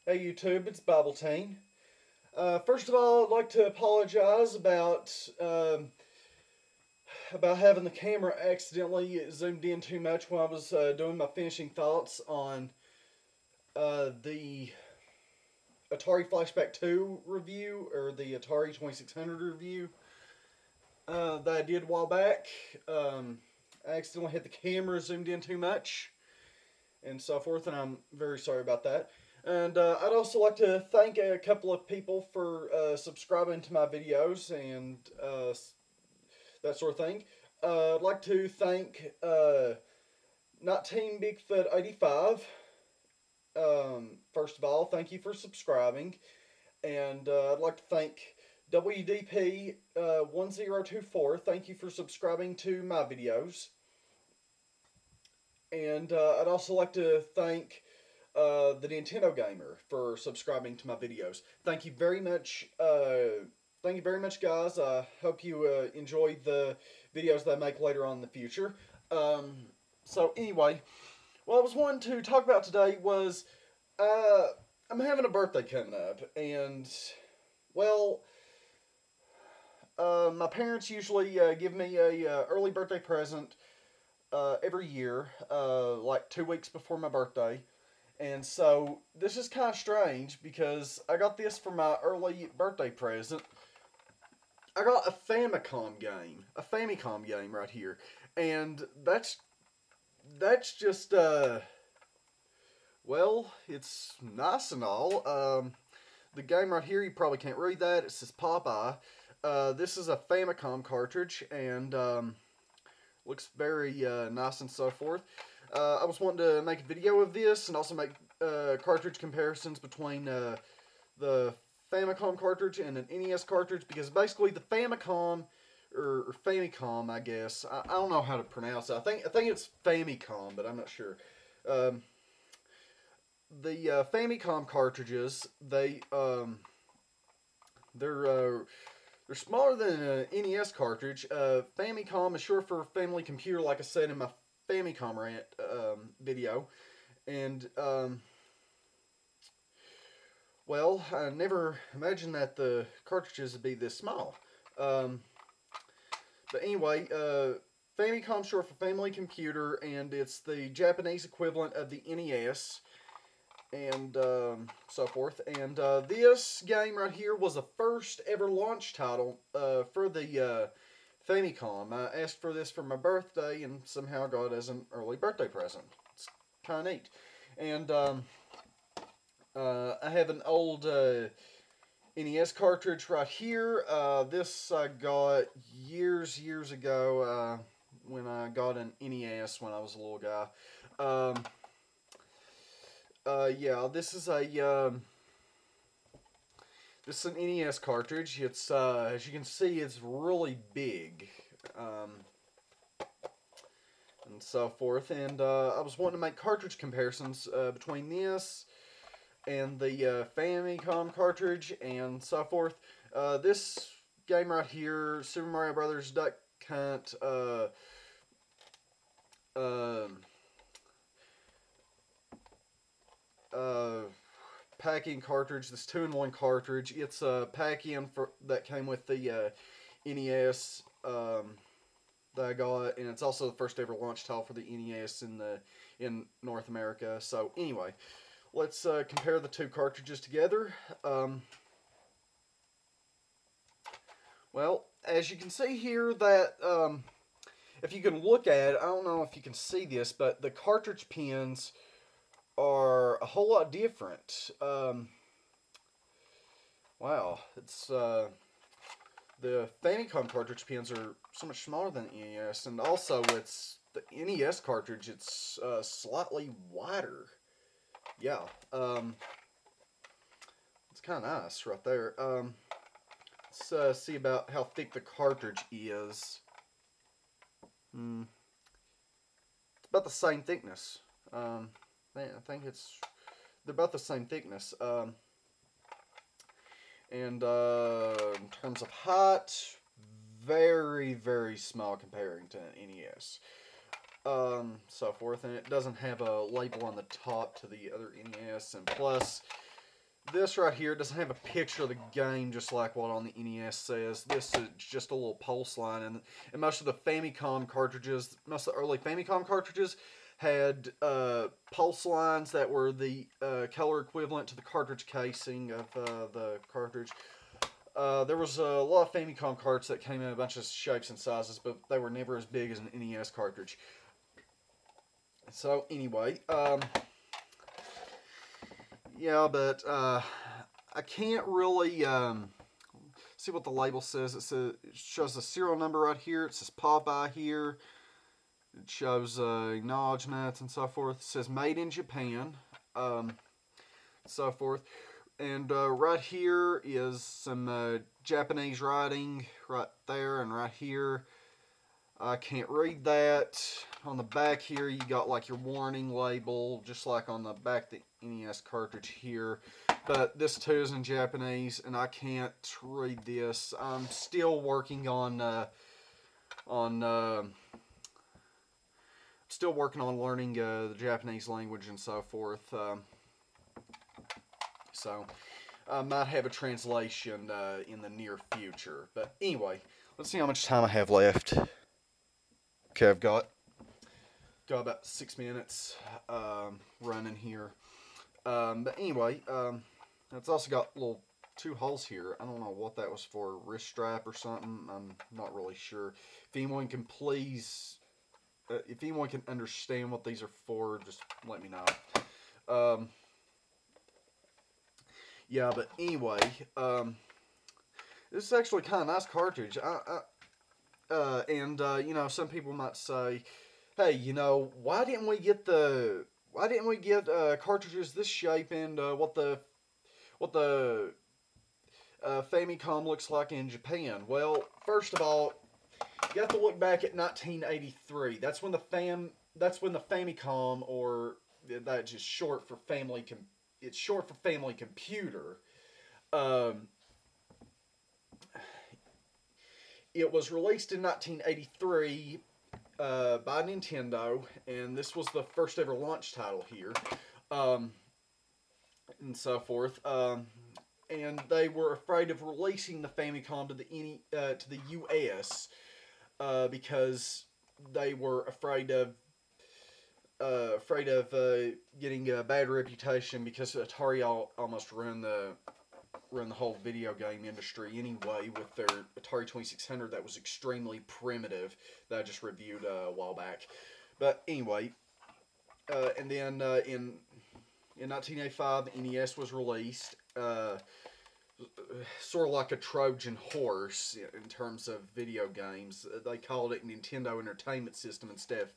Hey YouTube, it's Bible Teen. First of all, I'd like to apologize about having the camera accidentally zoomed in too much when I was doing my finishing thoughts on the Atari Flashback 2 review, or the Atari 2600 review that I did a while back. I accidentally had the camera zoomed in too much and so forth, and I'm very sorry about that. And I'd also like to thank a couple of people for subscribing to my videos and that sort of thing. I'd like to thank Not Team Bigfoot 85. First of all, thank you for subscribing. And I'd like to thank WDP 1024. Thank you for subscribing to my videos. And I'd also like to thank the Nintendo Gamer for subscribing to my videos. Thank you very much. Thank you very much, guys. I hope you enjoy the videos that I make later on in the future. So anyway, what I was wanting to talk about today was I'm having a birthday coming up, and well, my parents usually give me a early birthday present every year, like 2 weeks before my birthday. And so this is kind of strange because I got this for my early birthday present. I got a Famicom game right here, and that's just well, it's nice and all. The game right here, you probably can't read that. It says Popeye. This is a Famicom cartridge, and looks very nice and so forth. I was wanting to make a video of this and also make cartridge comparisons between the Famicom cartridge and an NES cartridge, because basically the Famicom or Famicom, I guess, I don't know how to pronounce it. I think it's Famicom, but I'm not sure. Um, the Famicom cartridges, they're smaller than an NES cartridge. Famicom is short for Family Computer, like I said in my Famicom Rant video. And, well, I never imagined that the cartridges would be this small. But anyway, Famicom short for Family Computer, and it's the Japanese equivalent of the NES. And so forth. And this game right here was the first ever launch title for the Famicom. I asked for this for my birthday and somehow got it as an early birthday present. It's kind of neat. And I have an old NES cartridge right here. This I got years ago when I got an NES when I was a little guy. Yeah, this is an NES cartridge. It's as you can see, it's really big, and so forth. And I was wanting to make cartridge comparisons between this and the Famicom cartridge and so forth. This game right here, Super Mario Brothers Duck Hunt. Uh, Pack-in cartridge. This 2-in-1 cartridge. It's a pack-in for that came with the NES that I got, and it's also the first ever launch title for the NES in North America. So anyway, let's compare the two cartridges together. Well, as you can see here, that if you can look at it, I don't know if you can see this, but the cartridge pins are a whole lot different. Wow, it's the Famicom cartridge pins are so much smaller than the NES, and also it's the NES cartridge. It's slightly wider. Yeah, it's kind of nice right there. Let's see about how thick the cartridge is. It's about the same thickness. I think they're about the same thickness. And in terms of height, very small comparing to an NES. So forth, and it doesn't have a label on the top to the other NES, and plus this right here doesn't have a picture of the game, just like what on the NES says. This is just a little pulse line, and most of the Famicom cartridges, most of the early Famicom cartridges, had pulse lines that were the color equivalent to the cartridge casing of the cartridge. There was a lot of Famicom carts that came in a bunch of shapes and sizes, but they were never as big as an NES cartridge. So anyway, yeah, but I can't really see what the label says. It shows the serial number right here. It says Popeye here. It shows acknowledgments and so forth. It says made in Japan, so forth. And right here is some Japanese writing right there and right here. I can't read that. On the back here, you got like your warning label, just like on the back of the NES cartridge here. But this too is in Japanese, and I can't read this. I'm still working on learning the Japanese language and so forth. So I might have a translation in the near future. But anyway, let's see how much time I have left. Okay, I've got about 6 minutes running here. But anyway, it's also got little 2 holes here. I don't know what that was for, wrist strap or something. I'm not really sure. If anyone can please, if anyone can understand what these are for, just let me know. Yeah, but anyway, this is actually kind of nice cartridge. You know, some people might say, hey, you know, why didn't we get cartridges this shape and what the Famicom looks like in Japan? Well, first of all, you have to look back at 1983. That's when the Famicom, or that's just short for it's short for Family Computer. It was released in 1983 by Nintendo, and this was the first ever launch title here, and so forth. And they were afraid of releasing the Famicom to the U.S. Because they were afraid of getting a bad reputation, because Atari almost ruined the whole video game industry anyway with their Atari 2600 that was extremely primitive, that I just reviewed a while back. But anyway, and then in 1985 the NES was released, sort of like a Trojan horse in terms of video games. They called it Nintendo Entertainment System instead of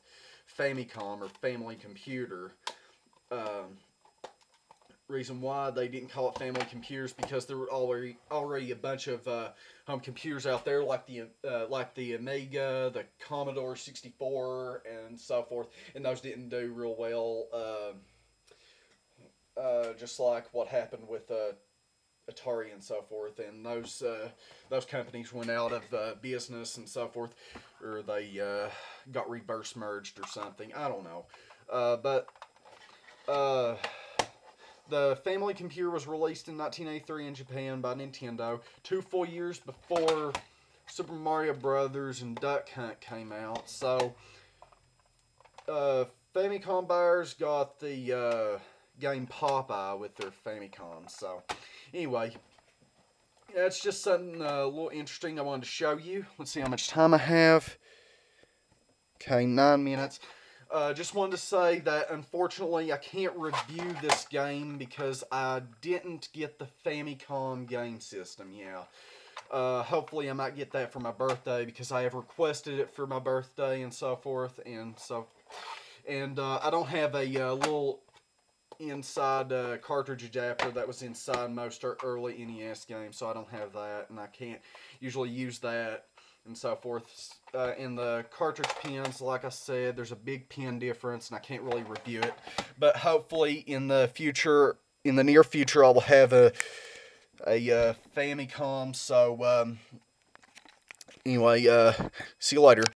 Famicom or Family Computer. Reason why they didn't call it Family Computers, because there were already a bunch of home computers out there, like the Amiga, the Commodore 64, and so forth, and those didn't do real well. Just like what happened with Atari and so forth, and those companies went out of business and so forth, or they got reverse merged or something. I don't know, but the Family Computer was released in 1983 in Japan by Nintendo, 2 full years before Super Mario Brothers and Duck Hunt came out. So Famicom buyers got the game Popeye with their Famicom. So anyway, that's just something a little interesting I wanted to show you. Let's see how much time I have. Okay, 9 minutes. Just wanted to say that unfortunately I can't review this game because I didn't get the Famicom game system. Yeah. Hopefully I might get that for my birthday, because I have requested it for my birthday and so forth. And I don't have a little inside cartridge adapter that was inside most early NES games, so I don't have that, and I can't usually use that and so forth. In the cartridge pins, like I said, there's a big pin difference, and I can't really review it. But hopefully in the near future, I will have a Famicom. So anyway, see you later.